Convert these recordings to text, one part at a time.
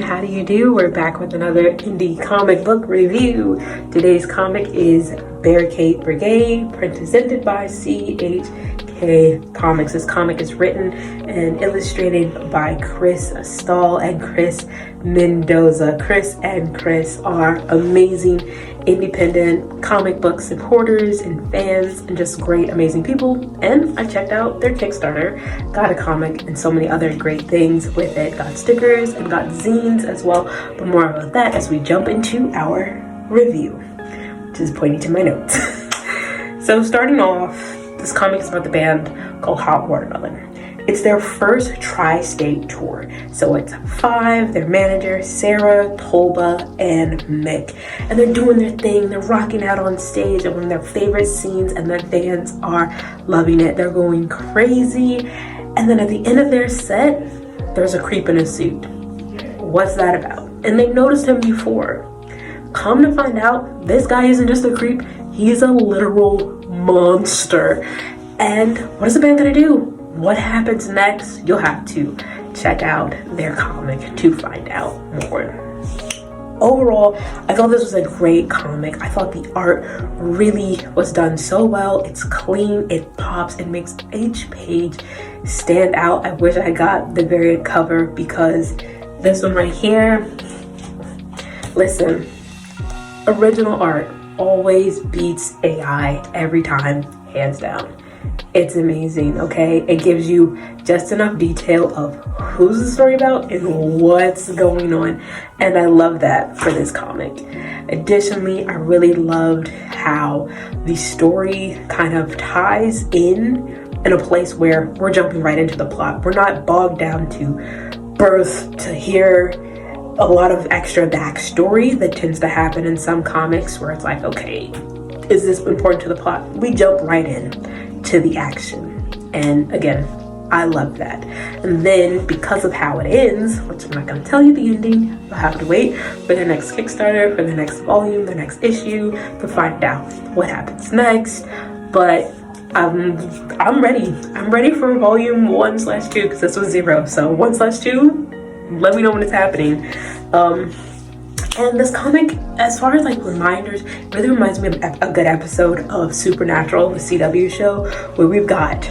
how do you do? We're back with another indie comic book review. Today's comic is Barricade, Brigade, presented by CHK Comics. This comic is written and illustrated by Kris and Kris Mendoza. Kris and Kris are amazing independent comic book supporters and fans and just great, amazing people. And I checked out their Kickstarter, got a comic and so many other great things with it. Got stickers and got zines as well, but more about that as we jump into our review, which is pointing to my notes. So starting off, this comic is about the band called Hot Watermelon. It's their first tri-state tour. So it's five, their manager, Sarah, Tolba, and Mick. And they're doing their thing, they're rocking out on stage, and one of their favorite scenes, and their fans are loving it. They're going crazy. And then at the end of their set, there's a creep in a suit. What's that about? And they've noticed him before. Come to find out, this guy isn't just a creep, he's a literal monster. And what is the band gonna do? What happens next? You'll have to check out their comic to find out more. Overall, I thought this was a great comic. I thought the art really was done so well. It's clean, it pops, it makes each page stand out. I wish I got the variant cover because this one right here, listen, original art always beats AI every time, hands down. It's amazing, okay? It gives you just enough detail of who's the story about and what's going on. And I love that for this comic. Additionally, I really loved how the story kind of ties in a place where we're jumping right into the plot. We're not bogged down to birth to hear a lot of extra backstory that tends to happen in some comics where it's like, okay, is this important to the plot? We jump right in to the action. And again, I love that. And then because of how it ends, which I'm not going to tell you the ending, you'll have to wait for the next Kickstarter, for the next volume, the next issue to find out what happens next. But I'm ready. I'm ready for volume 1/2 because this was 0. So 1/2, let me know when it's happening. And this comic, as far as like reminders, really reminds me of a good episode of Supernatural, the CW show, where we've got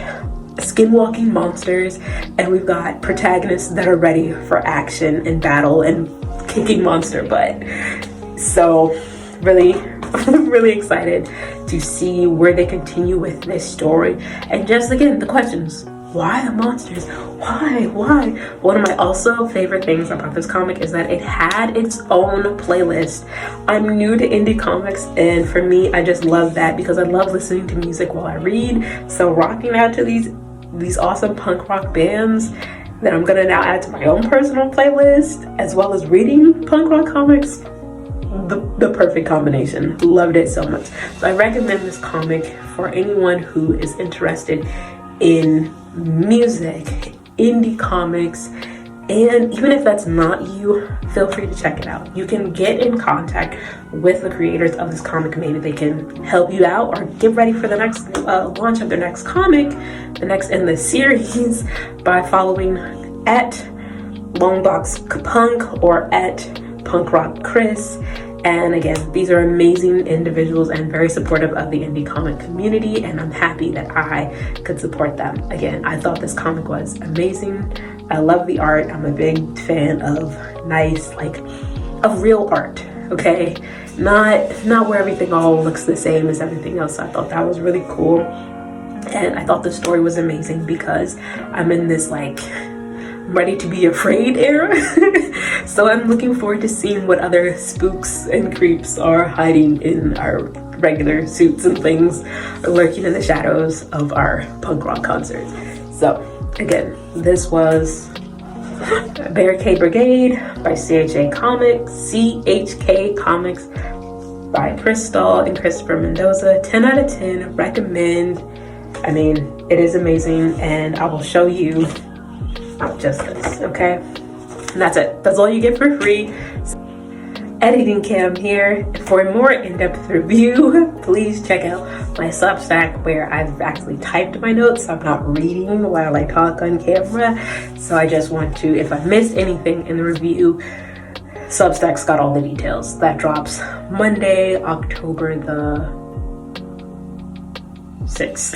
skinwalking monsters and we've got protagonists that are ready for action and battle and kicking monster butt. So really, really excited to see where they continue with this story. And just again, the questions. Why the monsters? Why? One of my also favorite things about this comic is that it had its own playlist. I'm new to indie comics, and for me, I just love that because I love listening to music while I read. So rocking out to these awesome punk rock bands that I'm gonna now add to my own personal playlist, as well as reading punk rock comics, the perfect combination. Loved it so much. So I recommend this comic for anyone who is interested in music, indie comics, and even if that's not you, feel free to check it out. You can get in contact with the creators of this comic. Maybe they can help you out or get ready for the next launch of their next comic, the next in the series, by following at Longbox Punk or at Punk Rock Kris. And again, these are amazing individuals and very supportive of the indie comic community, and I'm happy that I could support them. Again, I thought this comic was amazing. I love the art. I'm a big fan of nice, of real art, okay? Not where everything all looks the same as everything else. I thought that was really cool. And I thought the story was amazing because I'm in this ready to be afraid era. So I'm looking forward to seeing what other spooks and creeps are hiding in our regular suits and things, lurking in the shadows of our punk rock concerts. So again, this was Barricade Brigade by CHK Comics by Kris and Christopher Mendoza. 10 out of 10, recommend. I mean, it is amazing, and I will show you just this, okay? And that's it. That's all you get for free. Editing Cam here. For a more in-depth review, please check out my Substack where I've actually typed my notes. So I'm not reading while I talk on camera. So I just want to, if I missed anything in the review, Substack's got all the details. That drops Monday, October the 6th.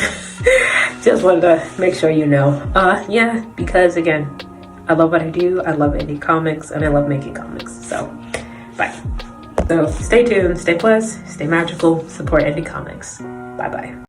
Just wanted to make sure you know. Yeah, because again, I love what I do. I love indie comics and I love making comics. So, bye. So stay tuned, stay blessed, stay magical, support indie comics. Bye-bye.